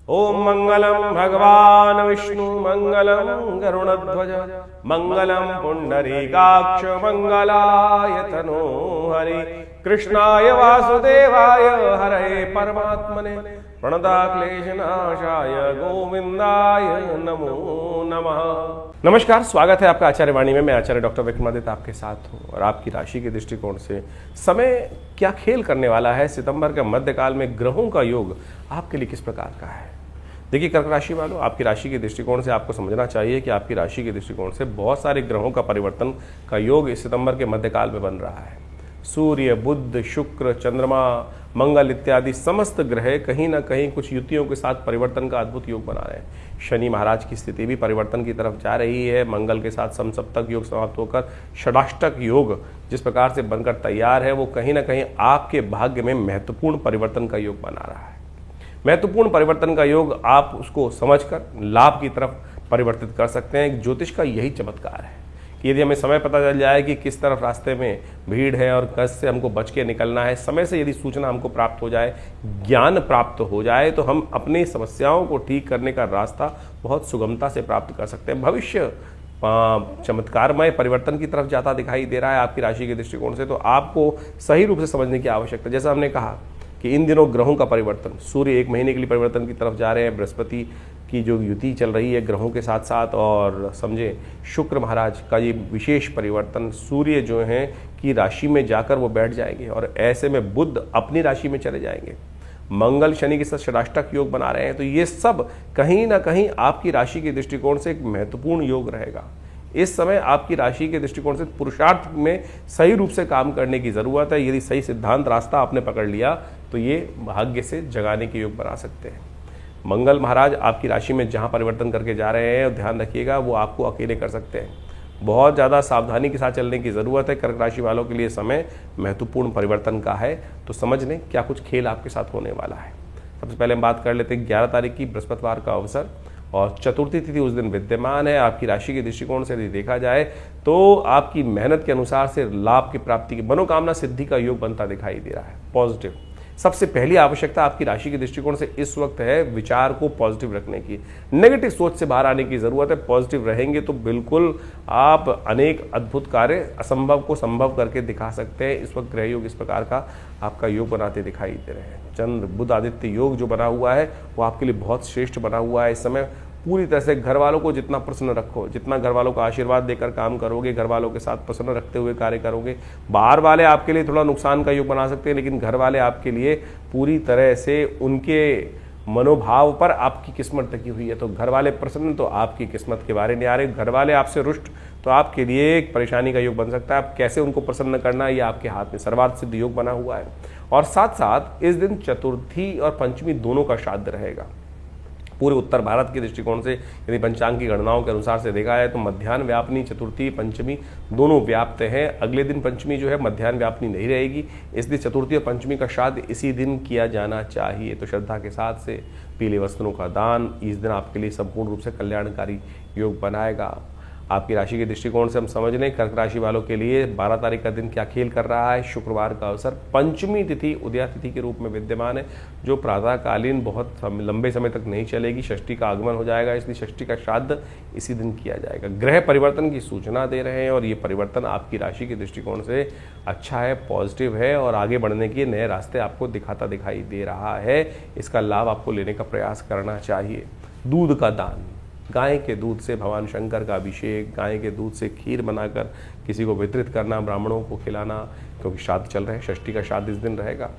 ओम मंगलम भगवान विष्णु मंगलम गरुड़ध्वज मंगलम पुंडरीकाक्ष मंगलाय तनो हरि कृष्णाय वासुदेवाय हरे परमात्मने प्रणताक्लेशनाशाय गोविंदाय नमो नमः। नमस्कार, स्वागत है आपका आचार्य वाणी में। मैं आचार्य डॉक्टर विक्रमादित्य आपके साथ हूँ और आपकी राशि के दृष्टिकोण से समय क्या खेल करने वाला है, सितंबर के मध्यकाल में ग्रहों का योग आपके लिए किस प्रकार का है। देखिए कर्क राशि वालों, आपकी राशि के दृष्टिकोण से आपको समझना चाहिए कि आपकी राशि के दृष्टिकोण से बहुत सारे ग्रहों का परिवर्तन का योग इस सितंबर के मध्यकाल में बन रहा है। सूर्य, बुध, शुक्र, चंद्रमा, मंगल इत्यादि समस्त ग्रह कहीं ना कहीं कुछ युतियों के साथ परिवर्तन का अद्भुत योग बना रहे हैं। शनि महाराज की स्थिति भी परिवर्तन की तरफ जा रही है। मंगल के साथ समसप्तक योग समाप्त होकर षडाष्टक योग जिस प्रकार से बनकर तैयार है, वो कहीं ना कहीं आपके भाग्य में महत्वपूर्ण परिवर्तन का योग बना रहा है। महत्वपूर्ण परिवर्तन का योग आप उसको समझकर लाभ की तरफ परिवर्तित कर सकते हैं। ज्योतिष का यही चमत्कार है कि यदि हमें समय पता चल जाए कि किस तरफ रास्ते में भीड़ है और कस से हमको बच के निकलना है, समय से यदि सूचना हमको प्राप्त हो जाए, ज्ञान प्राप्त हो जाए, तो हम अपनी समस्याओं को ठीक करने का रास्ता बहुत सुगमता से प्राप्त कर सकते हैं। भविष्य चमत्कारमय परिवर्तन की तरफ जाता दिखाई दे रहा है आपकी राशि के दृष्टिकोण से, तो आपको सही रूप से समझने की आवश्यकता है। जैसा हमने कहा कि इन दिनों ग्रहों का परिवर्तन, सूर्य 1 महीने के लिए परिवर्तन की तरफ जा रहे हैं, बृहस्पति की जो युति चल रही है ग्रहों के साथ साथ, और समझे शुक्र महाराज का ये विशेष परिवर्तन, सूर्य जो हैं कि राशि में जाकर वो बैठ जाएंगे और ऐसे में बुध अपनी राशि में चले जाएंगे। मंगल शनि के साथ षडाष्टक योग बना रहे हैं, तो ये सब कहीं ना कहीं आपकी राशि के दृष्टिकोण से एक महत्वपूर्ण योग रहेगा। इस समय आपकी राशि के दृष्टिकोण से पुरुषार्थ में सही रूप से काम करने की जरूरत है। यदि सही सिद्धांत रास्ता आपने पकड़ लिया तो ये भाग्य से जगाने के योग बना सकते हैं। मंगल महाराज आपकी राशि में जहां परिवर्तन करके जा रहे हैं, और ध्यान रखिएगा वो आपको अकेले कर सकते हैं। बहुत ज़्यादा सावधानी के साथ चलने की ज़रूरत है। कर्क राशि वालों के लिए समय महत्वपूर्ण परिवर्तन का है, तो समझ लें क्या कुछ खेल आपके साथ होने वाला है। सबसे पहले हम बात कर लेते हैं 11 तारीख की बृहस्पतिवार का अवसर, और चतुर्थी तिथि उस दिन विद्यमान है। आपकी राशि के दृष्टिकोण से यदि देखा जाए तो आपकी मेहनत के अनुसार से लाभ की प्राप्ति की मनोकामना सिद्धि का योग बनता दिखाई दे रहा है। पॉजिटिव सबसे पहली आवश्यकता आपकी राशि के दृष्टिकोण से इस वक्त है विचार को पॉजिटिव रखने की। नेगेटिव सोच से बाहर आने की जरूरत है। पॉजिटिव रहेंगे तो बिल्कुल आप अनेक अद्भुत कार्य असंभव को संभव करके दिखा सकते हैं। इस वक्त ग्रह योग इस प्रकार का आपका योग बनाते दिखाई दे रहे हैं। चंद्र बुध आदित्य योग जो बना हुआ है वो आपके लिए बहुत श्रेष्ठ बना हुआ है। इस समय पूरी तरह से घर वालों को जितना प्रसन्न रखो, जितना घर वालों का आशीर्वाद देकर काम करोगे, घर वालों के साथ प्रसन्न रखते हुए कार्य करोगे, बाहर वाले आपके लिए थोड़ा नुकसान का योग बना सकते हैं, लेकिन घर वाले आपके लिए पूरी तरह से उनके मनोभाव पर आपकी किस्मत टिकी हुई है। तो घर वाले प्रसन्न तो आपकी किस्मत के बारे में आ रहे, घर वाले आपसे रुष्ट तो आपके लिए एक परेशानी का योग बन सकता है। आप कैसे उनको प्रसन्न करना ये आपके हाथ में। सर्वार्थ सिद्ध योग बना हुआ है, और साथ साथ इस दिन चतुर्थी और पंचमी दोनों का श्राद्ध रहेगा। पूरे उत्तर भारत के दृष्टिकोण से यदि पंचांग की गणनाओं के अनुसार से देखा है तो मध्याह्न व्यापनी चतुर्थी पंचमी दोनों व्याप्त हैं। अगले दिन पंचमी जो है मध्याह्न व्यापनी नहीं रहेगी, इसलिए चतुर्थी और पंचमी का श्राद्ध इसी दिन किया जाना चाहिए। तो श्रद्धा के साथ से पीले वस्त्रों का दान इस दिन आपके लिए संपूर्ण रूप से कल्याणकारी योग बनाएगा। आपकी राशि के दृष्टिकोण से हम समझ लें कर्क राशि वालों के लिए 12 तारीख का दिन क्या खेल कर रहा है। शुक्रवार का अवसर, पंचमी तिथि उदया तिथि के रूप में विद्यमान है, जो प्रातःकालीन बहुत लंबे समय तक नहीं चलेगी। षष्ठी का आगमन हो जाएगा, इसलिए षष्ठी का श्राद्ध इसी दिन किया जाएगा। ग्रह परिवर्तन की सूचना दे रहे हैं और ये परिवर्तन आपकी राशि के दृष्टिकोण से अच्छा है, पॉजिटिव है, और आगे बढ़ने के नए रास्ते आपको दिखाता दिखाई दे रहा है। इसका लाभ आपको लेने का प्रयास करना चाहिए। दूध का दान, गाय के दूध से भगवान शंकर का अभिषेक, गाय के दूध से खीर बनाकर किसी को वितरित करना, ब्राह्मणों को खिलाना, क्योंकि श्राद्ध चल रहे हैं, षष्ठी का श्राद्ध इस दिन रहेगा।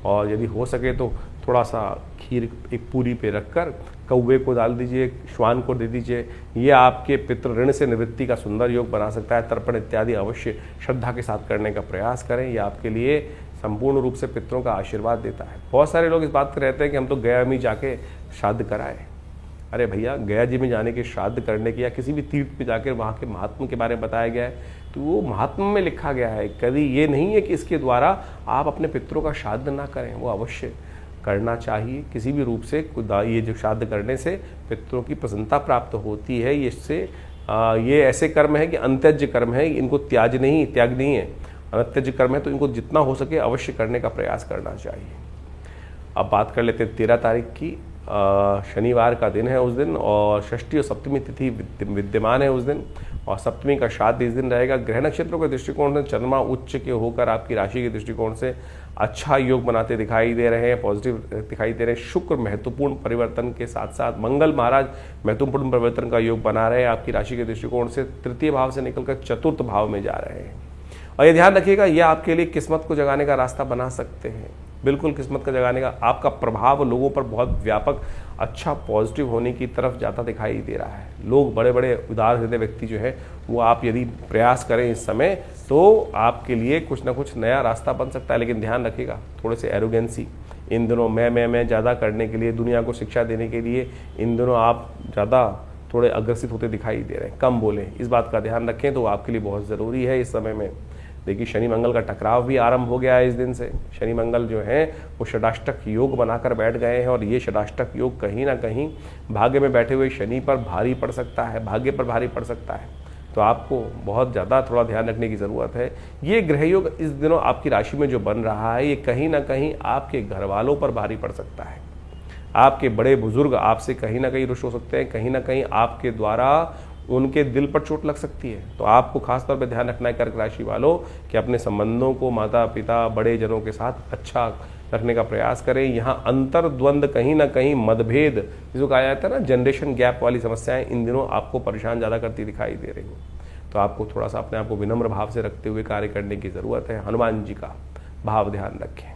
और यदि हो सके तो थोड़ा सा खीर एक पूरी पे रखकर कौवे को डाल दीजिए, श्वान को दे दीजिए। ये आपके पितृ ऋण से निवृत्ति का सुंदर योग बना सकता है। तर्पण इत्यादि अवश्य श्रद्धा के साथ करने का प्रयास करें, यह आपके लिए संपूर्ण रूप से पितरों का आशीर्वाद देता है। बहुत सारे लोग इस बात पर रहते हैं कि हम तो गया में जाके श्राद्ध कराए। अरे भैया, गया जी में जाने के, श्राद्ध करने के, या किसी भी तीर्थ पे जाकर वहाँ के महात्मा के बारे में बताया गया है, तो वो महात्मा में लिखा गया है। कभी ये नहीं है कि इसके द्वारा आप अपने पितरों का श्राद्ध ना करें, वो अवश्य करना चाहिए। किसी भी रूप से ये जो श्राद्ध करने से पितरों की प्रसन्नता प्राप्त होती है। इससे ये ऐसे कर्म है कि अंत्यज कर्म है, इनको त्याग नहीं है, अनत्यज कर्म है, तो इनको जितना हो सके अवश्य करने का प्रयास करना चाहिए। अब बात कर लेते हैं 13 तारीख की शनिवार का दिन है उस दिन, और षष्ठी और सप्तमी तिथि विद्यमान है उस दिन, और सप्तमी का श्राद्ध इस दिन रहेगा। ग्रह नक्षत्रों के दृष्टिकोण से चंद्रमा उच्च के होकर आपकी राशि के दृष्टिकोण से अच्छा योग बनाते दिखाई दे रहे हैं, पॉजिटिव दिखाई दे रहे हैं। शुक्र महत्वपूर्ण परिवर्तन के साथ साथ मंगल महाराज महत्वपूर्ण परिवर्तन का योग बना रहे हैं आपकी राशि के दृष्टिकोण से, तृतीय भाव से निकलकर चतुर्थ भाव में जा रहे हैं। और ये ध्यान रखिएगा, ये आपके लिए किस्मत को जगाने का रास्ता बना सकते हैं, बिल्कुल किस्मत का जगाने का। आपका प्रभाव लोगों पर बहुत व्यापक, अच्छा, पॉजिटिव होने की तरफ जाता दिखाई दे रहा है। लोग, बड़े बड़े उदार हृदय व्यक्ति जो है वो, आप यदि प्रयास करें इस समय तो आपके लिए कुछ ना कुछ नया रास्ता बन सकता है। लेकिन ध्यान रखिएगा, थोड़े से एरोगेंसी इन दिनों मैं ज़्यादा करने के लिए, दुनिया को शिक्षा देने के लिए इन दिनों आप ज़्यादा थोड़े अग्रसित होते दिखाई दे रहे हैं। कम बोलें, इस बात का ध्यान रखें, तो आपके लिए बहुत ज़रूरी है इस समय में। देखिए, शनि मंगल का टकराव भी आरंभ हो गया है इस दिन से। शनि मंगल जो है वो षडाष्टक योग बनाकर बैठ गए हैं, और ये षडाष्टक योग कहीं ना कहीं भाग्य में बैठे हुए शनि पर भारी पड़ सकता है, भाग्य पर भारी पड़ सकता है। तो आपको बहुत ज़्यादा थोड़ा ध्यान रखने की ज़रूरत है। ये ग्रह योग इस दिनों आपकी राशि में जो बन रहा है, ये कहीं ना कहीं आपके घर वालों पर भारी पड़ सकता है। आपके बड़े बुजुर्ग आपसे कहीं ना कहीं रुष्ट हो सकते हैं, कहीं ना कहीं आपके द्वारा उनके दिल पर चोट लग सकती है। तो आपको खास तौर पर ध्यान रखना है कर्क राशि वालों कि अपने संबंधों को माता पिता, बड़े जनों के साथ अच्छा रखने का प्रयास करें। यहाँ अंतर द्वंद, कहीं ना कहीं मतभेद, जिसको कहा जाता है ना जनरेशन गैप वाली समस्याएं, इन दिनों आपको परेशान ज़्यादा करती दिखाई दे रही हैं। तो आपको थोड़ा सा अपने आप को विनम्र भाव से रखते हुए कार्य करने की ज़रूरत है। हनुमान जी का भाव ध्यान रखें,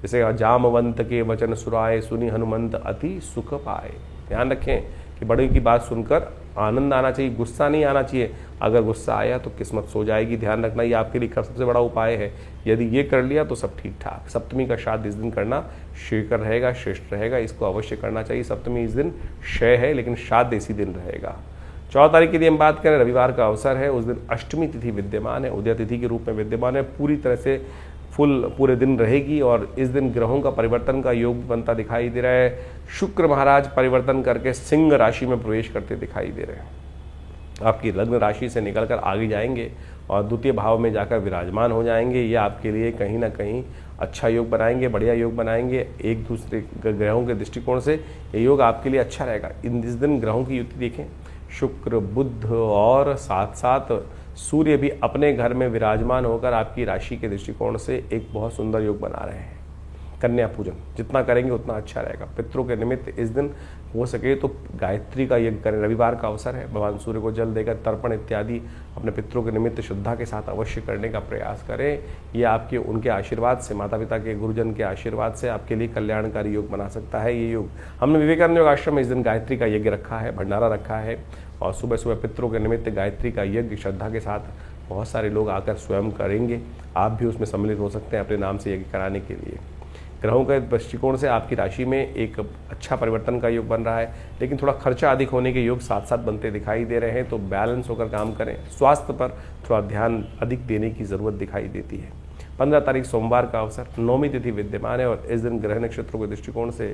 जैसे जामवंत के वचन सुराए, सुनी हनुमंत अति सुख पाए। ध्यान रखें कि बड़े की बात सुनकर आनंद आना चाहिए, गुस्सा नहीं आना चाहिए। अगर गुस्सा आया तो किस्मत सो जाएगी। ध्यान रखना, ये आपके लिए सबसे बड़ा उपाय है। यदि ये कर लिया तो सब ठीक ठाक। सप्तमी का श्राद्ध इस दिन करना श्रीकर रहेगा, श्रेष्ठ रहेगा, इसको अवश्य करना चाहिए। सप्तमी इस दिन क्षय है, लेकिन श्राद्ध इसी दिन रहेगा। 14 तारीख की यदि हम बात करें, रविवार का अवसर है, उस दिन अष्टमी तिथि विद्यमान है, उदय तिथि के रूप में विद्यमान है, पूरी तरह से पूरे दिन रहेगी। और इस दिन ग्रहों का परिवर्तन का योग बनता दिखाई दे रहा है। शुक्र महाराज परिवर्तन करके सिंह राशि में प्रवेश करते दिखाई दे रहे हैं। आपकी लग्न राशि से निकलकर आगे जाएंगे और द्वितीय भाव में जाकर विराजमान हो जाएंगे। ये आपके लिए कहीं ना कहीं अच्छा योग बनाएंगे, बढ़िया योग बनाएंगे। एक दूसरे ग्रहों के दृष्टिकोण से ये योग आपके लिए अच्छा रहेगा। इस दिन ग्रहों की युति देखें, शुक्र, बुध और साथ साथ सूर्य भी अपने घर में विराजमान होकर आपकी राशि के दृष्टिकोण से एक बहुत सुंदर योग बना रहे हैं। कन्या पूजन जितना करेंगे उतना अच्छा रहेगा। पितरों के निमित्त इस दिन हो सके तो गायत्री का यज्ञ करें। रविवार का अवसर है, भगवान सूर्य को जल देकर तर्पण इत्यादि अपने पितरों के निमित्त श्रद्धा के साथ अवश्य करने का प्रयास करें। ये आपके उनके आशीर्वाद से, माता पिता के, गुरुजन के आशीर्वाद से आपके लिए कल्याणकारी योग बना सकता है। ये योग हमने विवेकानंद योग आश्रम में इस दिन गायत्री का यज्ञ रखा है, भंडारा रखा है, और सुबह सुबह पितरों के निमित्त गायत्री का यज्ञ श्रद्धा के साथ बहुत सारे लोग आकर स्वयं करेंगे। आप भी उसमें सम्मिलित हो सकते हैं अपने नाम से यज्ञ कराने के लिए। ग्रहों के दृष्टिकोण से आपकी राशि में एक अच्छा परिवर्तन का योग बन रहा है, लेकिन थोड़ा खर्चा अधिक होने के योग साथ साथ बनते दिखाई दे रहे हैं। तो बैलेंस होकर काम करें। स्वास्थ्य पर थोड़ा ध्यान अधिक देने की ज़रूरत दिखाई देती है। 15 तारीख सोमवार का अवसर, नौमी तिथि विद्यमान है, और इस दिन ग्रह नक्षत्रों के दृष्टिकोण से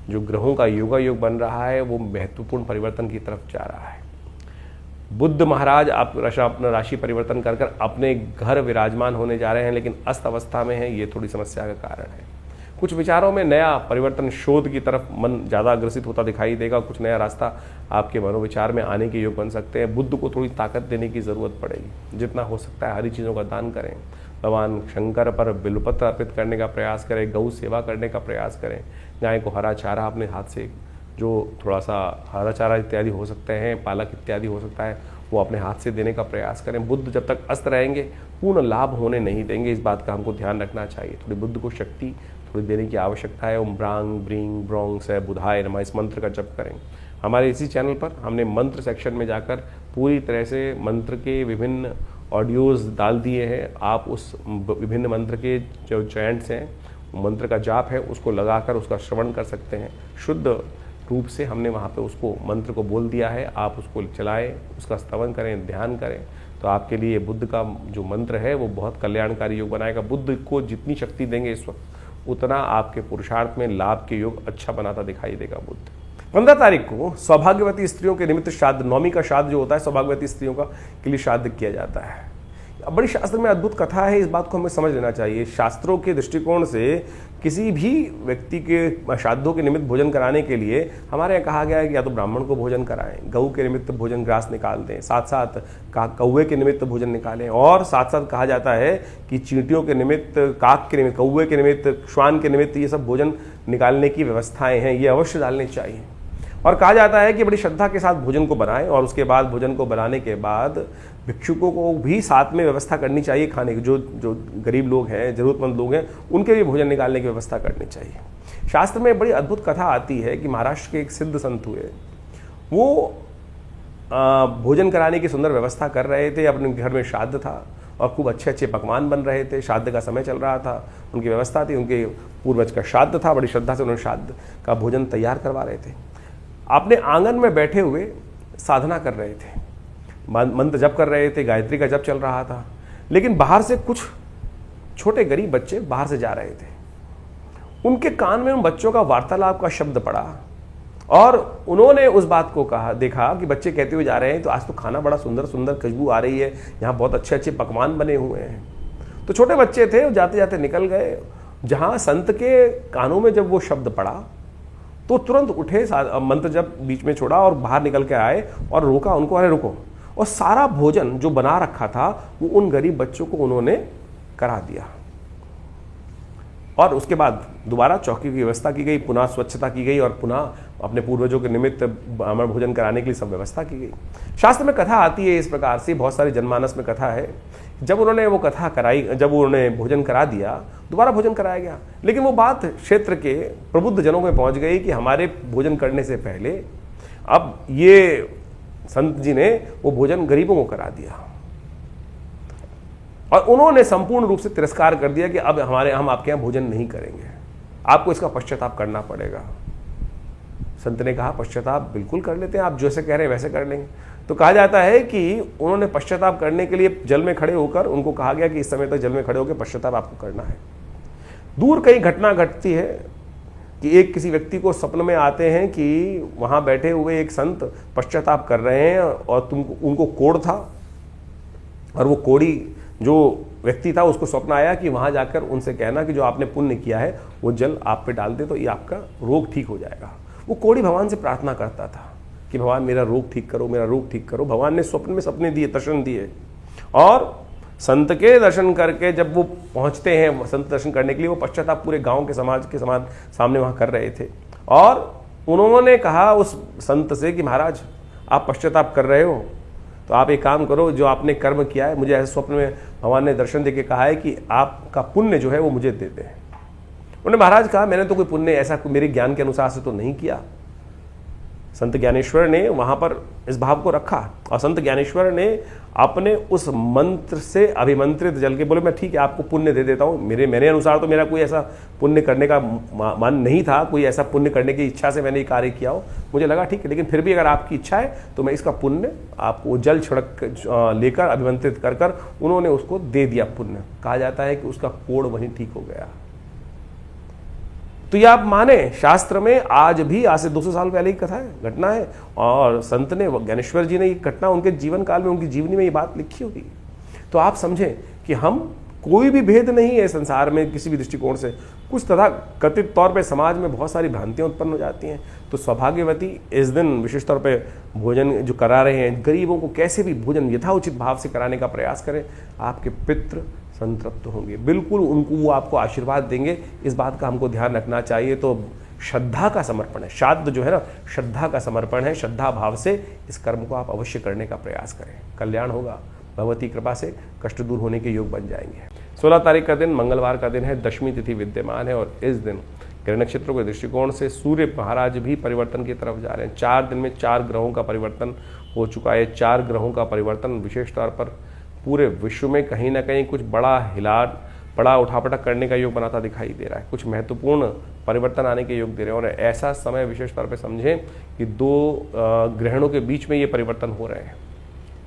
जो ग्रहों का योगा योग बन रहा है वो महत्वपूर्ण परिवर्तन की तरफ जा रहा है। बुध महाराज आप अपना राशि परिवर्तन कर अपने घर विराजमान होने जा रहे हैं, लेकिन अस्त अवस्था में है, ये थोड़ी समस्या का कारण है। कुछ विचारों में नया परिवर्तन, शोध की तरफ मन ज़्यादा अग्रसित होता दिखाई देगा। कुछ नया रास्ता आपके मनोविचार में आने के योग बन सकते हैं। बुद्ध को थोड़ी ताकत देने की ज़रूरत पड़ेगी। जितना हो सकता है हरी चीज़ों का दान करें। भगवान शंकर पर बिल्वपत्र अर्पित करने का प्रयास करें। गौ सेवा करने का प्रयास करें। गाय को हरा चारा अपने हाथ से, जो थोड़ा सा हरा चारा इत्यादि हो सकते हैं, पालक इत्यादि हो सकता है, वो अपने हाथ से देने का प्रयास करें। बुद्ध जब तक अस्त रहेंगे पूर्ण लाभ होने नहीं देंगे, इस बात का हमको ध्यान रखना चाहिए। थोड़ी बुद्ध को शक्ति थोड़ी देने की आवश्यकता है। ओम ब्रांग ब्रिंग ब्रोंग से बुधाय नमः, इस मंत्र का जप करें। हमारे इसी चैनल पर हमने मंत्र सेक्शन में जाकर पूरी तरह से मंत्र के विभिन्न ऑडियोज़ डाल दिए हैं। आप उस विभिन्न मंत्र के जो चैंट्स हैं, मंत्र का जाप है, उसको लगाकर उसका श्रवण कर सकते हैं। शुद्ध रूप से हमने वहाँ पे उसको मंत्र को बोल दिया है। आप उसको चलाएं, उसका स्तवन करें, ध्यान करें, तो आपके लिए बुद्ध का जो मंत्र है वो बहुत कल्याणकारी योग बनाएगा। बुद्ध को जितनी शक्ति देंगे इस वक्त, उतना आपके पुरुषार्थ में लाभ के योग अच्छा बनाता दिखाई देगा बुद्ध। 15 तारीख को सौभाग्यवती स्त्रियों के निमित्त श्राद्ध, नौमी का श्राद्ध जो होता है सौभाग्यवती स्त्रियों का के लिए श्राद्ध किया जाता है। बड़ी शास्त्र में अद्भुत कथा है, इस बात को हमें समझ लेना चाहिए। शास्त्रों के दृष्टिकोण से किसी भी व्यक्ति के श्राद्धों के निमित्त भोजन कराने के लिए हमारे यहाँ कहा गया है कि या तो ब्राह्मण को भोजन कराएं, गऊ के निमित्त भोजन ग्रास निकाल दें, साथ साथ कौवे के निमित्त भोजन निकालें, और साथ साथ कहा जाता है कि चींटियों के निमित्त, काक के निमित्त, कौवे के निमित्त, श्वान के निमित्त ये सब भोजन निकालने की व्यवस्थाएं हैं, ये अवश्य डालनी चाहिए। और कहा जाता है कि बड़ी श्रद्धा के साथ भोजन को बनाएं, और उसके बाद भोजन को बनाने के बाद भिक्षुकों को भी साथ में व्यवस्था करनी चाहिए खाने की। जो गरीब लोग हैं, जरूरतमंद लोग हैं, उनके भी भोजन निकालने की व्यवस्था करनी चाहिए। शास्त्र में बड़ी अद्भुत कथा आती है कि महाराष्ट्र के एक सिद्ध संत हुए, वो भोजन कराने की सुंदर व्यवस्था कर रहे थे। अपने घर में श्राद्ध था और खूब अच्छे अच्छे पकवान बन रहे थे, श्राद्ध का समय चल रहा था, उनकी व्यवस्था थी, उनके पूर्वज का श्राद्ध था, बड़ी श्रद्धा से उन्होंने श्राद्ध का भोजन तैयार करवा रहे थे। अपने आंगन में बैठे हुए साधना कर रहे थे, मंत्र जप कर रहे थे, गायत्री का जप चल रहा था, लेकिन बाहर से कुछ छोटे गरीब बच्चे बाहर से जा रहे थे। उनके कान में उन बच्चों का वार्तालाप का शब्द पड़ा और उन्होंने उस बात को देखा कि बच्चे कहते हुए जा रहे हैं तो आज तो खाना बड़ा सुंदर सुंदर खुशबू आ रही है, यहाँ बहुत अच्छे अच्छे पकवान बने हुए हैं। तो छोटे बच्चे थे, जाते जाते निकल गए। जहाँ संत के कानों में जब वो शब्द पड़ा तो तुरंत उठे, मंत्र जब बीच में छोड़ा और बाहर निकल के आए और रोका उनको, अरे रुको। और सारा भोजन जो बना रखा था वो उन गरीब बच्चों को उन्होंने करा दिया। और उसके बाद दोबारा चौकी की व्यवस्था की गई, पुनः स्वच्छता की गई और पुनः अपने पूर्वजों के निमित्त ब्राह्मण भोजन कराने के लिए सब व्यवस्था की गई। शास्त्र में कथा आती है इस प्रकार से, बहुत सारी जनमानस में कथा है। जब उन्होंने वो कथा कराई, जब उन्होंने भोजन करा दिया, दोबारा भोजन कराया गया, लेकिन वो बात क्षेत्र के प्रबुद्ध जनों में पहुंच गई कि हमारे भोजन करने से पहले अब ये संत जी ने वो भोजन गरीबों को करा दिया और उन्होंने संपूर्ण रूप से तिरस्कार कर दिया कि अब हम आपके यहाँ भोजन नहीं करेंगे, आपको इसका पश्चाताप करना पड़ेगा। संत ने कहा पश्चाताप बिल्कुल कर लेते हैं, आप जैसे कह रहे हैं वैसे कर लेंगे। तो कहा जाता है कि उन्होंने पश्चाताप करने के लिए जल में खड़े होकर, उनको कहा गया कि इस समय तक जल में खड़े होकर पश्चाताप आपको करना है। दूर कई घटना घटती है कि एक किसी व्यक्ति को सपन में आते हैं कि वहां बैठे हुए एक संत पश्चाताप कर रहे हैं और उनको कोढ़ था, और वो कोढ़ी जो व्यक्ति था उसको स्वप्न आया कि वहां जाकर उनसे कहना कि जो आपने पुण्य किया है वो जल आप पे डाल दे तो ये आपका रोग ठीक हो जाएगा। वो कोढ़ी भगवान से प्रार्थना करता था कि भगवान मेरा रोग ठीक करो, मेरा रोग ठीक करो। भगवान ने स्वप्न में सपने दिए, दर्शन दिए, और संत के दर्शन करके जब वो पहुंचते हैं संत दर्शन करने के लिए, वो पश्चाताप पूरे गांव के समाज के समान सामने वहां कर रहे थे। और उन्होंने कहा उस संत से कि महाराज आप पश्चाताप कर रहे हो तो आप एक काम करो, जो आपने कर्म किया है, मुझे ऐसे स्वप्न में भगवान ने दर्शन देके कहा है कि आपका पुण्य जो है वो मुझे दे दें। उन्होंने महाराज कहा मैंने तो कोई पुण्य ऐसा मेरे ज्ञान के अनुसार से तो नहीं किया। संत ज्ञानेश्वर ने वहां पर इस भाव को रखा और संत ज्ञानेश्वर ने अपने उस मंत्र से अभिमंत्रित जल के बोले मैं ठीक है आपको पुण्य दे देता हूँ। मेरे अनुसार तो मेरा कोई ऐसा पुण्य करने का मन नहीं था, कोई ऐसा पुण्य करने की इच्छा से मैंने ये कार्य किया हो, मुझे लगा ठीक है, लेकिन फिर भी अगर आपकी इच्छा है तो मैं इसका पुण्य आपको जल छिड़क लेकर अभिमंत्रित कर उन्होंने उसको दे दिया पुण्य। कहा जाता है कि उसका कोढ़ वहीं ठीक हो गया। तो ये आप माने, शास्त्र में आज भी, आज से 200 साल पहले की कथा है, घटना है, और संत ने, ज्ञानेश्वर जी ने ये घटना उनके जीवन काल में, उनकी जीवनी में ये बात लिखी होगी। तो आप समझें कि हम कोई भी भेद नहीं है संसार में किसी भी दृष्टिकोण से। कुछ तथा कथित तौर पे समाज में बहुत सारी भ्रांतियां उत्पन्न हो जाती हैं। तो सौभाग्यवती इस दिन विशेष तौर पे भोजन जो करा रहे हैं, गरीबों को कैसे भी भोजन यथाउचित भाव से कराने का प्रयास करें, आपके पितृ संतृप्त होंगे, बिल्कुल उनको वो आपको आशीर्वाद देंगे। इस बात का हमको ध्यान रखना चाहिए। तो श्रद्धा का समर्पण है, श्राद्ध जो है ना, श्रद्धा का समर्पण है। श्रद्धा भाव से इस कर्म को आप अवश्य करने का प्रयास करें, कल्याण होगा। भगवती कृपा से कष्ट दूर होने के योग बन जाएंगे। 16 तारीख का दिन मंगलवार का दिन है, दशमी तिथि विद्यमान है, और इस दिन ग्रह नक्षत्रों के दृष्टिकोण से सूर्य महाराज भी परिवर्तन की तरफ जा रहे हैं। 4 दिन में 4 ग्रहों का परिवर्तन हो चुका है। 4 ग्रहों का परिवर्तन विशेष तौर पर पूरे विश्व में कहीं ना कहीं कुछ बड़ा उठापटक करने का योग बनाता दिखाई दे रहा है। कुछ महत्वपूर्ण परिवर्तन आने के योग दे रहे हैं, और ऐसा समय विशेष तौर पे समझें कि 2 ग्रहणों के बीच में ये परिवर्तन हो रहे हैं।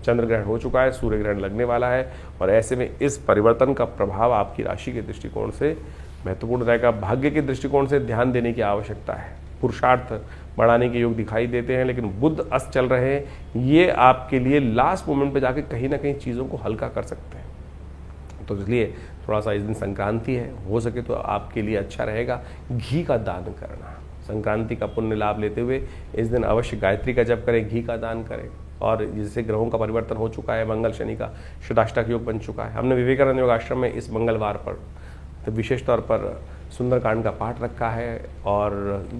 चंद्र ग्रहण हो चुका है, सूर्य ग्रहण लगने वाला है, और ऐसे में इस परिवर्तन का प्रभाव आपकी राशि के दृष्टिकोण से महत्वपूर्ण रहेगा। भाग्य के दृष्टिकोण से ध्यान देने की आवश्यकता है। पुरुषार्थ बढ़ाने के योग दिखाई देते हैं, लेकिन बुध अस्त चल रहे हैं, ये आपके लिए लास्ट मोमेंट पे जाके कहीं ना कहीं चीज़ों को हल्का कर सकते हैं। तो इसलिए थोड़ा सा इस दिन संक्रांति है, हो सके तो आपके लिए अच्छा रहेगा घी का दान करना। संक्रांति का पुण्य लाभ लेते हुए इस दिन अवश्य गायत्री का जप करें, घी का दान करें। और जिससे ग्रहों का परिवर्तन हो चुका है, मंगल शनि का शताष्टक योग बन चुका है, हमने विवेकानंद योग आश्रम में इस मंगलवार पर तो विशेष तौर पर सुंदरकांड का पाठ रखा है और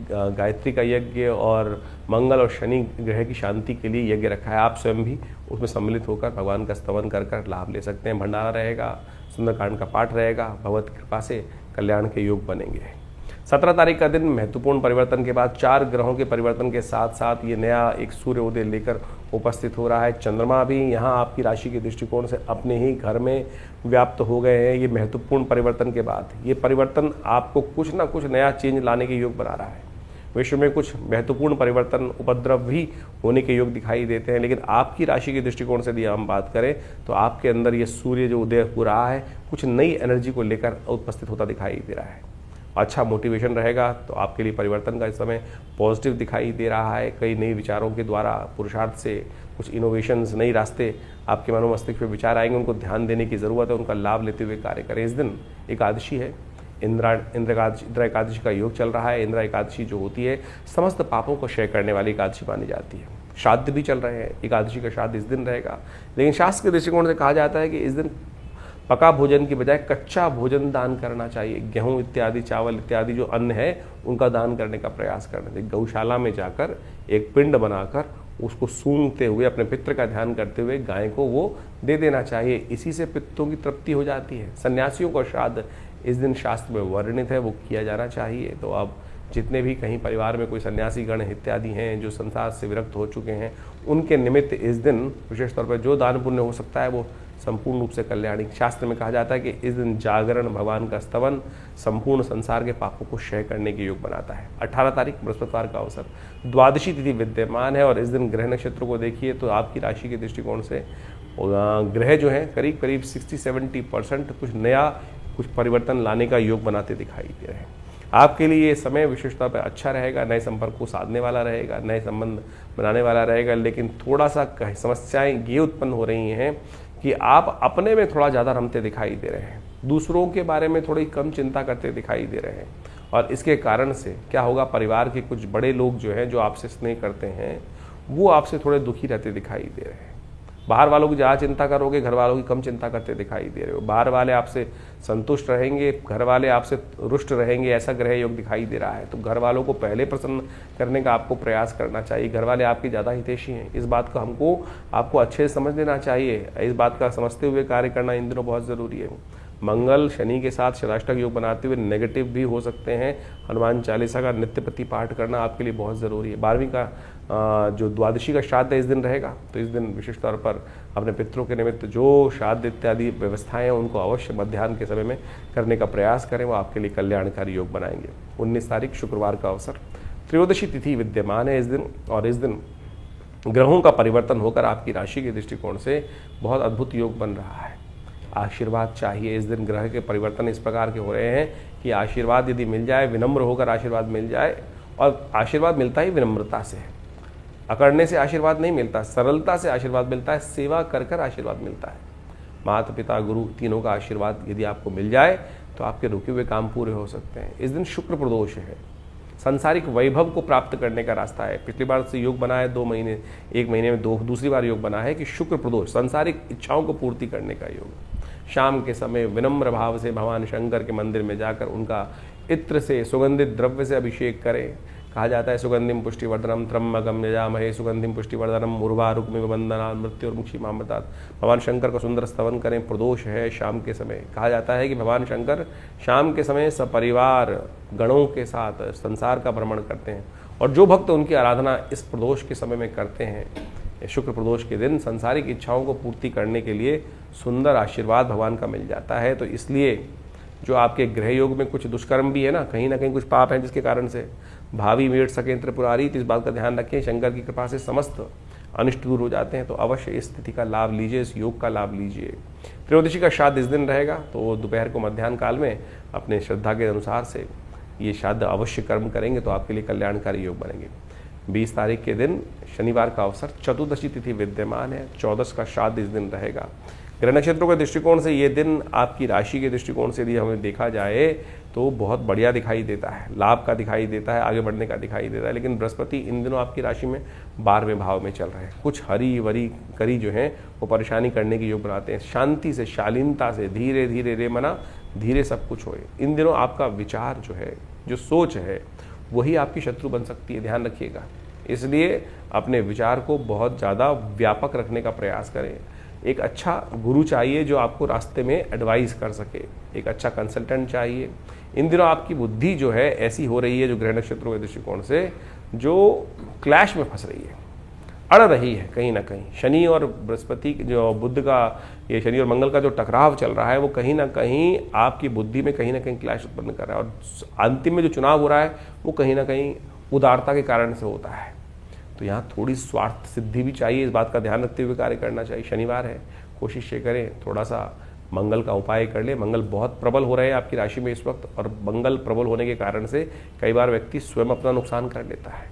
गायत्री का यज्ञ और मंगल और शनि ग्रह की शांति के लिए यज्ञ रखा है। आप स्वयं भी उसमें सम्मिलित होकर भगवान का स्तवन कर लाभ ले सकते हैं। भंडारा रहेगा, सुंदरकांड का पाठ रहेगा, भगवत कृपा से कल्याण के योग बनेंगे। 17 तारीख का दिन महत्वपूर्ण परिवर्तन के बाद 4 ग्रहों के परिवर्तन के साथ साथ ये नया एक सूर्य उदय लेकर उपस्थित हो रहा है। चंद्रमा भी यहाँ आपकी राशि के दृष्टिकोण से अपने ही घर में व्याप्त हो गए हैं। ये महत्वपूर्ण परिवर्तन के बाद ये परिवर्तन आपको कुछ ना कुछ नया चेंज लाने के योग बना रहा है। विश्व में कुछ महत्वपूर्ण परिवर्तन उपद्रव भी होने के योग दिखाई देते हैं, लेकिन आपकी राशि के दृष्टिकोण से यदि हम बात करें तो आपके अंदर ये सूर्य जो उदय हो रहा है कुछ नई एनर्जी को लेकर उपस्थित होता दिखाई दे रहा है। अच्छा मोटिवेशन रहेगा तो आपके लिए परिवर्तन का इस समय पॉजिटिव दिखाई दे रहा है। कई नए विचारों के द्वारा पुरुषार्थ से कुछ इनोवेशंस, नई रास्ते आपके मनो मस्तिष्क पे विचार आएंगे, उनको ध्यान देने की ज़रूरत है, उनका लाभ लेते हुए कार्य करें। इस दिन एकादशी है, इंद्र एकादशी का योग चल रहा है। इंद्र एकादशी जो होती है समस्त पापों को क्षय करने वाली एकादशी मानी जाती है। श्राद्ध भी चल रहे हैं, एकादशी का श्राद्ध इस दिन रहेगा, लेकिन शास्त्र के दृष्टिकोण से कहा जाता है कि इस दिन पका भोजन की बजाय कच्चा भोजन दान करना चाहिए। गेहूं इत्यादि, चावल इत्यादि जो अन्न है उनका दान करने का प्रयास करना चाहिए। गौशाला में जाकर एक पिंड बनाकर उसको सूंघते हुए अपने पितृ का ध्यान करते हुए गाय को वो दे देना चाहिए। इसी से पित्तों की तृप्ति हो जाती है। सन्यासियों का श्राद्ध इस दिन शास्त्र में वर्णित है, वो किया जाना चाहिए। तो अब जितने भी कहीं परिवार में कोई सन्यासी गण इत्यादि हैं जो संसार से विरक्त हो चुके हैं, उनके निमित्त इस दिन विशेष तौर पर जो दान पुण्य हो सकता है वो संपूर्ण रूप से कल्याणी। शास्त्र में कहा जाता है कि इस दिन जागरण, भगवान का स्तवन संपूर्ण संसार के पापों को क्षय करने के योग बनाता है। 18 तारीख बृहस्पतिवार का अवसर, द्वादशी तिथि विद्यमान है और इस दिन ग्रह नक्षत्र को देखिए तो आपकी राशि के दृष्टिकोण से ग्रह जो है करीब करीब 60-70% कुछ नया, कुछ परिवर्तन लाने का योग बनाते दिखाई दे रहे हैं। आपके लिए ये समय विशेष तौर पर अच्छा रहेगा, नए संपर्क को साधने वाला रहेगा, नए संबंध बनाने वाला रहेगा। लेकिन थोड़ा सा समस्याएं ये उत्पन्न हो रही हैं कि आप अपने में थोड़ा ज़्यादा रमते दिखाई दे रहे हैं, दूसरों के बारे में थोड़ी कम चिंता करते दिखाई दे रहे हैं। और इसके कारण से क्या होगा, परिवार के कुछ बड़े लोग जो हैं, जो आपसे स्नेह करते हैं, वो आपसे थोड़े दुखी रहते दिखाई दे रहे हैं। बाहर वालों की ज़्यादा चिंता करोगे, घर वालों की कम चिंता करते दिखाई दे रहे हो। बाहर वाले आपसे संतुष्ट रहेंगे, घर वाले आपसे रुष्ट रहेंगे, ऐसा ग्रह योग दिखाई दे रहा है। तो घर वालों को पहले प्रसन्न करने का आपको प्रयास करना चाहिए। घर वाले आपके ज़्यादा हितैषी हैं, इस बात का आपको अच्छे से समझ लेना चाहिए। इस बात का समझते हुए कार्य करना इन दिनों बहुत ज़रूरी है। मंगल शनि के साथ शताष्टक योग बनाते हुए नेगेटिव भी हो सकते हैं। हनुमान चालीसा का नित्य प्रति पाठ करना आपके लिए बहुत ज़रूरी है। 12वीं का जो द्वादशी का श्राद्ध है इस दिन रहेगा, तो इस दिन विशेष तौर पर अपने पितरों के निमित्त जो श्राद्ध इत्यादि व्यवस्थाएं हैं उनको अवश्य मध्याह्न के समय में करने का प्रयास करें, वो आपके लिए कल्याणकारी योग बनाएंगे। 19 तारीख शुक्रवार का अवसर, त्रयोदशी तिथि विद्यमान है इस दिन और इस दिन ग्रहों का परिवर्तन होकर आपकी राशि के दृष्टिकोण से बहुत अद्भुत योग बन रहा है। आशीर्वाद चाहिए। इस दिन ग्रह के परिवर्तन इस प्रकार के हो रहे हैं कि आशीर्वाद यदि मिल जाए, विनम्र होकर आशीर्वाद मिल जाए, और आशीर्वाद मिलता ही विनम्रता से है। अकड़ने से आशीर्वाद नहीं मिलता, सरलता से आशीर्वाद मिलता है, सेवा कर कर आशीर्वाद मिलता है। माता पिता गुरु तीनों का आशीर्वाद यदि आपको मिल जाए तो आपके रुके हुए काम पूरे हो सकते हैं। इस दिन शुक्र प्रदोष है, सांसारिक वैभव को प्राप्त करने का रास्ता है। पिछली बार से योग बना है 2 महीने, 1 महीने में दूसरी बार योग बना है कि शुक्र प्रदोष, सांसारिक इच्छाओं को पूर्ति करने का योग। शाम के समय विनम्र भाव से भगवान शंकर के मंदिर में जाकर उनका इत्र से, सुगंधित द्रव्य से अभिषेक करें। कहा जाता है सुगंधिम पुष्टिवर्धनम त्र्यंबकम यजामहे सुगंधिम पुष्टिवर्धनम उर्वारुकमिव बंधनात् मृत्युर्मुक्षीमामृतात्। भगवान शंकर का सुंदर स्तवन करें। प्रदोष है शाम के समय। कहा जाता है कि भगवान शंकर शाम के समय सपरिवार गणों के साथ संसार का भ्रमण करते हैं, और जो भक्त उनकी आराधना इस प्रदोष के समय में करते हैं, शुक्र प्रदोष के दिन सांसारिक इच्छाओं को पूर्ति करने के लिए सुंदर आशीर्वाद भगवान का मिल जाता है। तो इसलिए जो आपके ग्रह योग में कुछ दुष्कर्म भी है ना कहीं कुछ पाप हैं जिसके कारण से भावी मेट सके त्रिपुरारी, तो इस बात का ध्यान रखें। शंकर की कृपा से समस्त अनिष्ट दूर हो जाते हैं। तो अवश्य इस स्थिति का लाभ लीजिए, इस योग का लाभ लीजिए। त्रयोदशी का श्राद्ध इस दिन रहेगा, तो दोपहर को मध्याह्न काल में अपने श्रद्धा के अनुसार से ये श्राद्ध अवश्य कर्म करेंगे तो आपके लिए कल्याणकारी योग बनेंगे। 20 तारीख के दिन शनिवार का अवसर, चतुर्दशी तिथि विद्यमान है, 14 का श्राद्ध इस दिन रहेगा। ग्रह नक्षत्रों के दृष्टिकोण से ये दिन आपकी राशि के दृष्टिकोण से यदि हमें देखा जाए तो बहुत बढ़िया दिखाई देता है, लाभ का दिखाई देता है, आगे बढ़ने का दिखाई देता है। लेकिन बृहस्पति इन दिनों आपकी राशि में 12वें भाव में चल रहे हैं। कुछ हरी वरी करी जो है वो परेशानी करने की योग बनाते हैं। शांति से, शालीनता से, धीरे धीरे रे मना धीरे सब कुछ होए। इन दिनों आपका विचार जो है, जो सोच है, वही आपकी शत्रु बन सकती है, ध्यान रखिएगा। इसलिए अपने विचार को बहुत ज़्यादा व्यापक रखने का प्रयास करें। एक अच्छा गुरु चाहिए जो आपको रास्ते में एडवाइस कर सके, एक अच्छा कंसल्टेंट चाहिए। इन दिनों आपकी बुद्धि जो है ऐसी हो रही है, जो ग्रह नक्षत्रों के दृष्टिकोण से जो क्लैश में फंस रही है, अड़ रही है कहीं ना कहीं। शनि और बृहस्पति जो बुध का, ये शनि और मंगल का जो टकराव चल रहा है वो कहीं ना कहीं आपकी बुद्धि में कहीं ना कहीं क्लैश उत्पन्न कर रहा है। और अंतिम में जो चुनाव हो रहा है वो कहीं ना कहीं उदारता के कारण से होता है। तो यहाँ थोड़ी स्वार्थ सिद्धि भी चाहिए, इस बात का ध्यान रखते हुए कार्य करना चाहिए। शनिवार है, कोशिश ये करें थोड़ा सा मंगल का उपाय कर ले। मंगल बहुत प्रबल हो रहे हैं आपकी राशि में इस वक्त, और मंगल प्रबल होने के कारण से कई बार व्यक्ति स्वयं अपना नुकसान कर लेता है।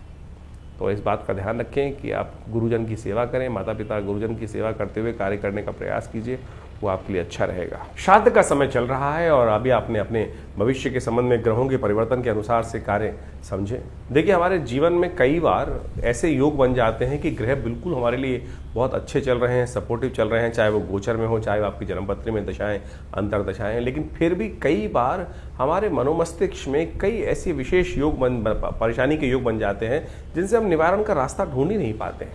तो इस बात का ध्यान रखें कि आप गुरुजन की सेवा करें, माता पिता गुरुजन की सेवा करते हुए कार्य करने का प्रयास कीजिए, वो आपके लिए अच्छा रहेगा। श्राद्ध का समय चल रहा है और अभी आपने अपने भविष्य के संबंध में ग्रहों के परिवर्तन के अनुसार से कार्य समझें। देखिए, हमारे जीवन में कई बार ऐसे योग बन जाते हैं कि ग्रह बिल्कुल हमारे लिए बहुत अच्छे चल रहे हैं, सपोर्टिव चल रहे हैं, चाहे वो गोचर में हो, चाहे वो आपकी जन्मपत्री में दशाएं, अंतर्दशाएं। लेकिन फिर भी कई बार हमारे मनोमस्तिष्क में कई ऐसे विशेष योग परेशानी के योग बन जाते हैं जिनसे हम निवारण का रास्ता ढूंढ ही नहीं पाते हैं।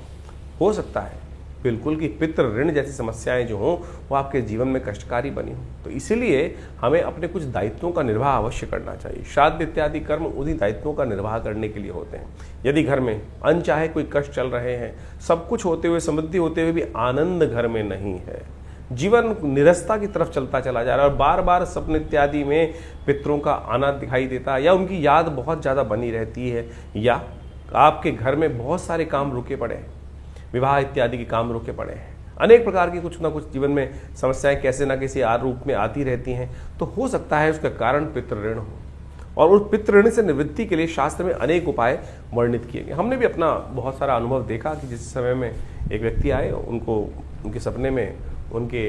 हो सकता है बिल्कुल कि पितृ ऋण जैसी समस्याएं जो हों वो आपके जीवन में कष्टकारी बनी हो। तो इसीलिए हमें अपने कुछ दायित्वों का निर्वाह अवश्य करना चाहिए। श्राद्ध इत्यादि कर्म उन्हीं दायित्वों का निर्वाह करने के लिए होते हैं। यदि घर में अनचाहे कोई कष्ट चल रहे हैं, सब कुछ होते हुए, समृद्धि होते हुए भी आनंद घर में नहीं है, जीवन निरस्ता की तरफ चलता चला जा रहा है और बार बार सपने इत्यादि में पितरों का आना दिखाई देता है, या उनकी याद बहुत ज़्यादा बनी रहती है, या आपके घर में बहुत सारे काम रुके पड़े हैं, विवाह इत्यादि के काम रुके पड़े हैं, अनेक प्रकार की कुछ ना कुछ जीवन में समस्याएं कैसे ना कैसे रूप में आती रहती हैं, तो हो सकता है उसका कारण पितृ ऋण हो। और उस पितृ ऋण से निवृत्ति के लिए शास्त्र में अनेक उपाय वर्णित किए गए। हमने भी अपना बहुत सारा अनुभव देखा कि जिस समय में एक व्यक्ति आए, उनके सपने में उनके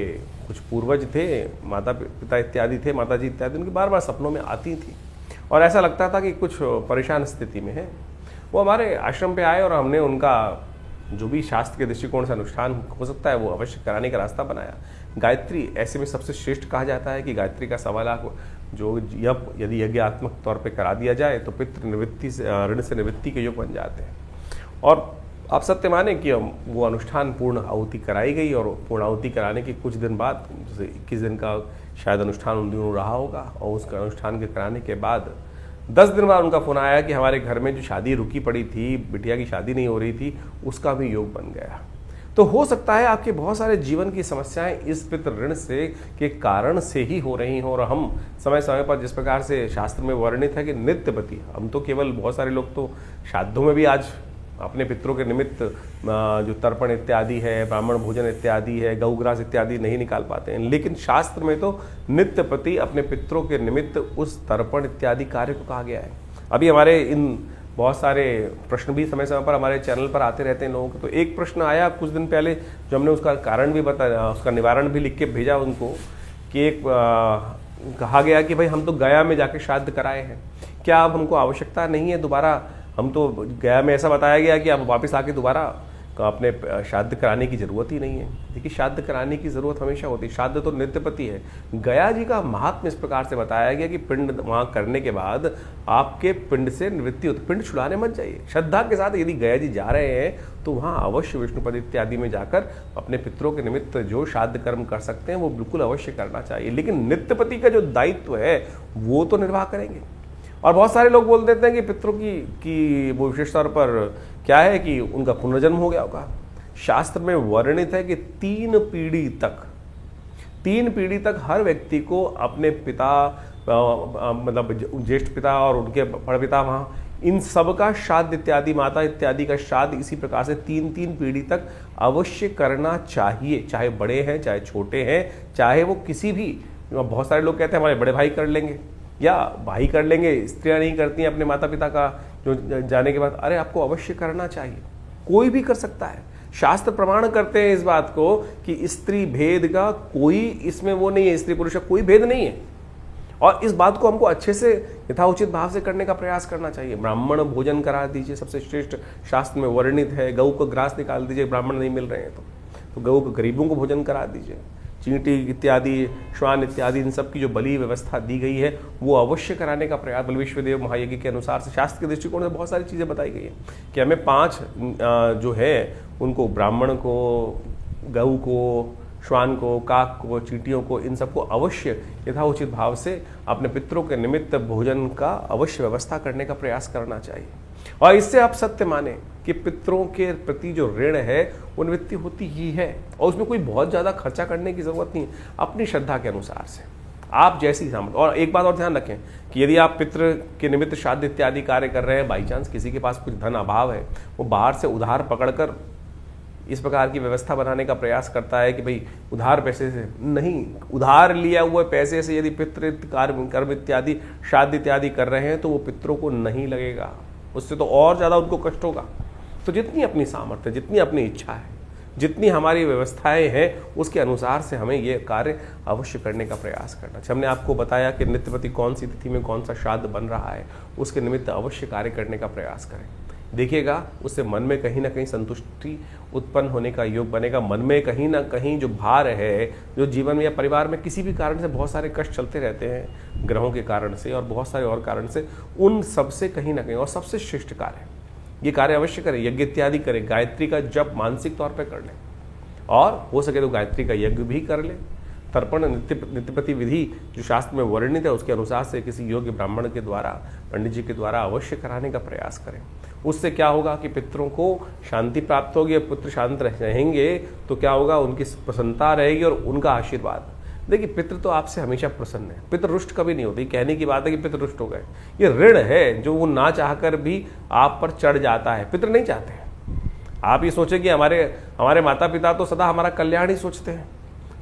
कुछ पूर्वज थे, माता पिता इत्यादि थे, माता जी इत्यादि, उनकी बार बार सपनों में आती थी और ऐसा लगता था कि कुछ परेशान स्थिति में है। वो हमारे आश्रम पे आए और हमने उनका जो भी शास्त्र के दृष्टिकोण से अनुष्ठान हो सकता है वो अवश्य कराने का रास्ता बनाया। गायत्री ऐसे में सबसे श्रेष्ठ कहा जाता है कि गायत्री का 1.25 लाख जो यप यदि यज्ञात्मक तौर पे करा दिया जाए तो पितृ निवृत्ति से, ऋण से निवृत्ति के योग बन जाते हैं। और आप सत्य माने कि वो अनुष्ठान पूर्ण आहुति कराई गई और पूर्ण आहुति कराने के कुछ दिन बाद, जैसे 21 दिन का शायद अनुष्ठान उन दिनों रहा होगा, और उसका अनुष्ठान के कराने के बाद 10 दिन बाद उनका फोन आया कि हमारे घर में जो शादी रुकी पड़ी थी, बिटिया की शादी नहीं हो रही थी, उसका भी योग बन गया। तो हो सकता है आपके बहुत सारे जीवन की समस्याएं इस पितृ ऋण से के कारण से ही हो रही हों। और हम समय समय पर जिस प्रकार से शास्त्र में वर्णित है कि नित्यपति, हम तो केवल, बहुत सारे लोग तो श्राद्धों में भी आज अपने पितरों के निमित्त जो तर्पण इत्यादि है, ब्राह्मण भोजन इत्यादि है, गौग्रास इत्यादि नहीं निकाल पाते हैं। लेकिन शास्त्र में तो नित्यपति अपने पितरों के निमित्त उस तर्पण इत्यादि कार्य को कहा गया है। अभी हमारे इन बहुत सारे प्रश्न भी समय समय पर हमारे चैनल पर आते रहते हैं लोगों को। तो एक प्रश्न आया कुछ दिन पहले जो हमने उसका कारण भी बताया, उसका निवारण भी लिख के भेजा उनको, कि एक कहा गया कि भाई हम तो गया में जाके श्राद्ध कराए हैं, क्या अब हमको आवश्यकता नहीं है दोबारा? हम तो गया में ऐसा बताया गया कि अब वापस आके दोबारा अपने श्राद्ध कराने की ज़रूरत ही नहीं है। देखिए, श्राद्ध कराने की ज़रूरत हमेशा होती है। श्राद्ध तो नित्यपति है। गया जी का महात्म्य इस प्रकार से बताया गया कि पिंड वहाँ करने के बाद आपके पिंड से निवृत्ति होती, पिंड छुड़ाने मत जाइए। श्रद्धा के साथ यदि गया जी जा रहे हैं तो वहाँ अवश्य विष्णुपद इत्यादि में जाकर अपने पितरों के निमित्त जो श्राद्ध कर्म कर सकते हैं वो बिल्कुल अवश्य करना चाहिए। लेकिन नित्यपति का जो दायित्व है वो तो निर्वाह करेंगे। और बहुत सारे लोग बोल देते हैं कि पितरों की वो विशेष तौर पर क्या है कि उनका पुनर्जन्म हो गया होगा। शास्त्र में वर्णित है कि 3 पीढ़ी तक हर व्यक्ति को अपने पिता, मतलब ज्येष्ठ पिता और उनके बड़पिता, वहाँ इन सब का श्राद्ध इत्यादि, माता इत्यादि का श्राद्ध इसी प्रकार से 3 पीढ़ी तक अवश्य करना चाहिए। चाहे बड़े हैं, चाहे छोटे हैं, चाहे वो किसी भी, बहुत सारे लोग कहते हैं हमारे बड़े भाई कर लेंगे या भाई कर लेंगे, स्त्रियां नहीं करती हैं अपने माता पिता का जो जाने के बाद। अरे आपको अवश्य करना चाहिए, कोई भी कर सकता है। शास्त्र प्रमाण करते हैं इस बात को कि स्त्री भेद का कोई इसमें वो नहीं है, स्त्री पुरुष का कोई भेद नहीं है। और इस बात को हमको अच्छे से यथाउचित भाव से करने का प्रयास करना चाहिए। ब्राह्मण भोजन करा दीजिए, सबसे श्रेष्ठ शास्त्र में वर्णित है। गऊ को ग्रास निकाल दीजिए, ब्राह्मण नहीं मिल रहे हैं तो गऊ को गरीबों को भोजन करा दीजिए। चींटी इत्यादि, श्वान इत्यादि, इन सब की जो बलि व्यवस्था दी गई है वो अवश्य कराने का प्रयास। बलविश्वदेव महायज्ञ के अनुसार से शास्त्र के दृष्टिकोण से बहुत सारी चीज़ें बताई गई है कि हमें 5 जो है उनको, ब्राह्मण को, गऊ को, श्वान को, काक को, चींटियों को, इन सबको अवश्य यथाउचित भाव से अपने पितरों के निमित्त भोजन का अवश्य व्यवस्था करने का प्रयास करना चाहिए। और इससे आप सत्य माने कि पितरों के प्रति जो ऋण है वो निवृत्ति होती ही है, और उसमें कोई बहुत ज़्यादा खर्चा करने की ज़रूरत नहीं, अपनी श्रद्धा के अनुसार से आप जैसी सामर्थ्य। और एक बात और ध्यान रखें कि यदि आप पितृ के निमित्त श्राद्ध इत्यादि कार्य कर रहे हैं, बाई चांस किसी के पास कुछ धन अभाव है, वो बाहर से उधार पकड़कर इस प्रकार की व्यवस्था बनाने का प्रयास करता है कि भाई उधार पैसे से नहीं, उधार लिया हुए पैसे से यदि पितृ कर्म इत्यादि श्राद्ध इत्यादि कर रहे हैं तो वो पितरों को नहीं लगेगा, उससे तो और ज़्यादा उनको कष्ट होगा। तो जितनी अपनी सामर्थ्य, जितनी अपनी इच्छा है, जितनी हमारी व्यवस्थाएं हैं, उसके अनुसार से हमें ये कार्य अवश्य करने का प्रयास करना चाहिए। हमने आपको बताया कि नित्यपति कौन सी तिथि में कौन सा श्राद्ध बन रहा है, उसके निमित्त अवश्य कार्य करने का प्रयास करें। देखिएगा उससे मन में कहीं ना कहीं संतुष्टि उत्पन्न होने का योग बनेगा। मन में कहीं ना कहीं जो भार है, जो जीवन में या परिवार में किसी भी कारण से बहुत सारे कष्ट चलते रहते हैं, ग्रहों के कारण से और बहुत सारे और कारण से, उन सबसे कहीं ना कहीं, और सबसे श्रेष्ठ कार्य ये कार्य अवश्य करें, यज्ञ इत्यादि करें, गायत्री का जप मानसिक तौर पर कर लें, और हो सके तो गायत्री का यज्ञ भी कर लें। तर्पण नित्यपति विधि जो शास्त्र में वर्णित है उसके अनुसार से किसी योग्य ब्राह्मण के द्वारा, पंडित जी के द्वारा अवश्य कराने का प्रयास करें। उससे क्या होगा कि पितरों को शांति प्राप्त होगी, पुत्र शांत रहेंगे तो क्या होगा, उनकी प्रसन्नता रहेगी और उनका आशीर्वाद। देखिए पितृ तो आपसे हमेशा प्रसन्न है, पितृ रुष्ट कभी नहीं होती। कहने की बात है कि पितृ रुष्ट हो गए, ये ऋण है जो वो ना चाहकर भी आप पर चढ़ जाता है। पितृ नहीं चाहते। आप ये सोचें कि हमारे माता पिता तो सदा हमारा कल्याण ही सोचते हैं।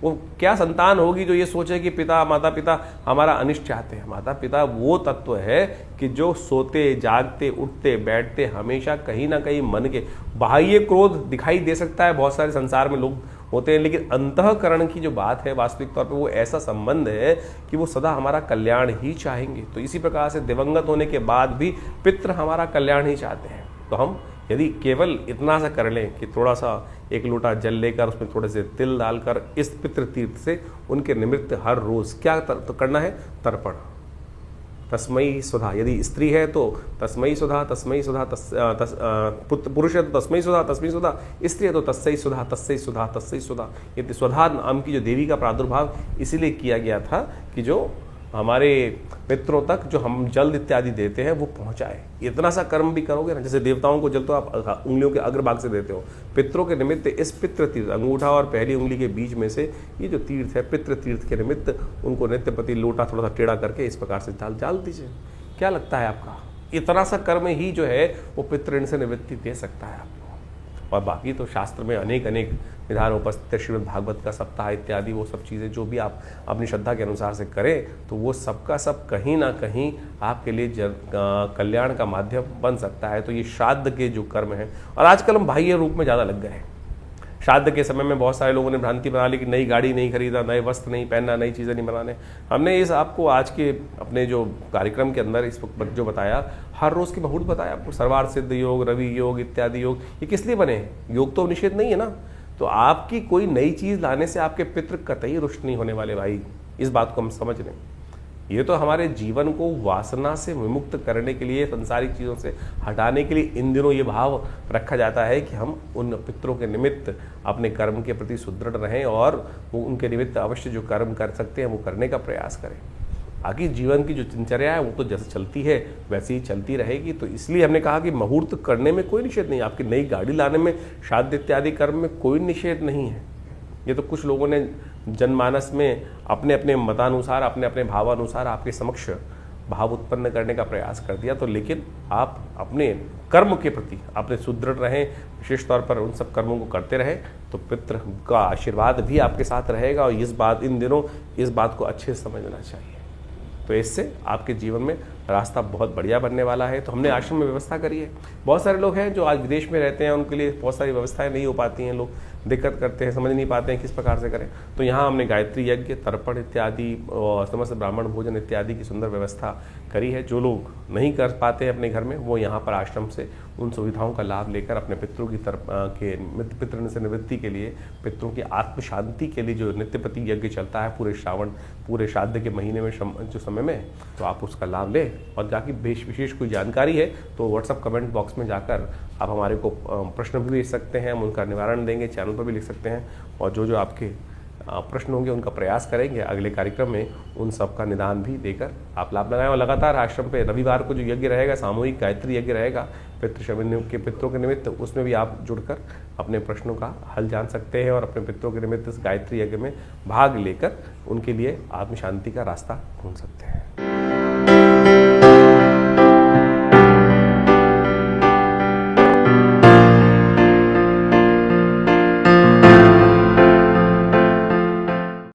वो क्या संतान होगी जो ये सोचे कि माता पिता हमारा अनिष्ट चाहते हैं। माता पिता वो तत्व है कि जो सोते जागते उठते बैठते हमेशा कहीं ना कहीं मन के, बाह्य क्रोध दिखाई दे सकता है, बहुत सारे संसार में लोग होते हैं, लेकिन अंतःकरण की जो बात है वास्तविक तौर पे वो ऐसा संबंध है कि वो सदा हमारा कल्याण ही चाहेंगे। तो इसी प्रकार से दिवंगत होने के बाद भी पितृ हमारा कल्याण ही चाहते हैं। तो हम यदि केवल इतना सा कर लें कि थोड़ा सा एक लोटा जल लेकर उसमें थोड़े से तिल डालकर इस पितृ तीर्थ से उनके निमित्त हर रोज क्या तो करना है, तर्पण। तस्मयी सुधा, यदि स्त्री है तो तस्मयी सुधा, तस्मयी सुधा, पुरुष है तो तस्मयी सुधा, तस्मयी सुधा, स्त्री है तो तस्सई सुधा, तस्सई सुधा, तस्सई सुधा। ये सुधा नाम की जो देवी का प्रादुर्भाव इसीलिए किया गया था कि जो हमारे पितरों तक जो हम जल इत्यादि देते हैं वो पहुंचाए। इतना सा कर्म भी करोगे ना, जैसे देवताओं को जल तो आप उंगलियों के अग्रभाग से देते हो, पितरों के निमित्त इस पितृ तीर्थ, अंगूठा और पहली उंगली के बीच में से ये जो तीर्थ है पितृ तीर्थ के निमित्त, उनको नित्यपति लोटा थोड़ा सा टेढ़ा करके इस प्रकार से डाल दीजिए। क्या लगता है आपका, इतना सा कर्म ही जो है वो पितृ ऋण से निवृत्ति दे सकता है आपको। और बाकी तो शास्त्र में अनेक विधान उपस्थित, श्रीमद् भागवत का सप्ताह इत्यादि, वो सब चीज़ें जो भी आप अपनी श्रद्धा के अनुसार से करें तो वो सबका सब कहीं ना कहीं आपके लिए कल्याण का माध्यम बन सकता है। तो ये श्राद्ध के जो कर्म हैं, और आजकल हम बाह्य रूप में ज़्यादा लग गए हैं। श्राद्ध के समय में बहुत सारे लोगों ने भ्रांति बना ली कि नई गाड़ी नहीं खरीदा, नए वस्त्र नहीं पहनना, नई चीज़ें नहीं बनाने। हमने इस आपको आज के अपने जो कार्यक्रम के अंदर इस वक्त जो बताया, हर रोज़ के बहुत बताया आपको, सर्वार्थ सिद्ध योग, रवि योग इत्यादि योग, ये किस लिए बने हैं? योग तो निषेध नहीं है ना। तो आपकी कोई नई चीज़ लाने से आपके पितृ कतई रुष्ट नहीं होने वाले भाई, इस बात को हम समझ लें। ये तो हमारे जीवन को वासना से विमुक्त करने के लिए, संसारिक चीज़ों से हटाने के लिए इन दिनों ये भाव रखा जाता है कि हम उन पितरों के निमित्त अपने कर्म के प्रति सुदृढ़ रहें और वो उनके निमित्त अवश्य जो कर्म कर सकते हैं वो करने का प्रयास करें। बाकी जीवन की जो दिनचर्या है वो तो जैसे चलती है वैसे ही चलती रहेगी। तो इसलिए हमने कहा कि मुहूर्त करने में कोई निषेध नहीं, आपकी नई गाड़ी लाने में, श्राद्ध इत्यादि कर्म में कोई निषेध नहीं है। ये तो कुछ लोगों ने जनमानस में अपने अपने मतानुसार, अपने अपने भावानुसार आपके समक्ष भाव उत्पन्न करने का प्रयास कर दिया। तो लेकिन आप अपने कर्म के प्रति अपने सुदृढ़ रहें, विशेष तौर पर उन सब कर्मों को करते रहें, तो पितृ का आशीर्वाद भी आपके साथ रहेगा। और इन दिनों इस बात को अच्छे से समझना चाहिए। तो इससे आपके जीवन में रास्ता बहुत बढ़िया बनने वाला है। तो हमने आश्रम में व्यवस्था करी है। बहुत सारे लोग हैं जो आज विदेश में रहते हैं, उनके लिए बहुत सारी व्यवस्थाएं नहीं हो पाती हैं, लोग दिक्कत करते हैं, समझ नहीं पाते हैं किस प्रकार से करें। तो यहाँ हमने गायत्री यज्ञ, तर्पण इत्यादि और समस्त ब्राह्मण भोजन इत्यादि की सुंदर व्यवस्था करी है। जो लोग नहीं कर पाते अपने घर में, वो यहाँ पर आश्रम से उन सुविधाओं का लाभ लेकर अपने पितरों की पितृ से निवृत्ति के लिए, पितरों की आत्म शांति के लिए जो नित्यपति यज्ञ चलता है पूरे श्रावण, पूरे श्राद्ध के महीने में जो समय में, तो आप उसका लाभ लें। और जाकि विशेष कोई जानकारी है तो व्हाट्सअप कमेंट बॉक्स में जाकर आप हमारे को प्रश्न भी भेज सकते हैं, हम उनका निवारण देंगे, चैनल पर भी लिख सकते हैं। और जो आपके प्रश्न होंगे उनका प्रयास करेंगे अगले कार्यक्रम में उन सब का निदान भी देकर आप लाभ लगाएं। और लगातार आश्रम पे रविवार को जो यज्ञ रहेगा, सामूहिक गायत्री यज्ञ रहेगा पितरों के निमित्त, उसमें भी आप जुड़कर अपने प्रश्नों का हल जान सकते हैं और अपने पितरों के निमित्त इस गायत्री यज्ञ में भाग लेकर उनके लिए आत्म शांति का रास्ता ढूंढ सकते हैं।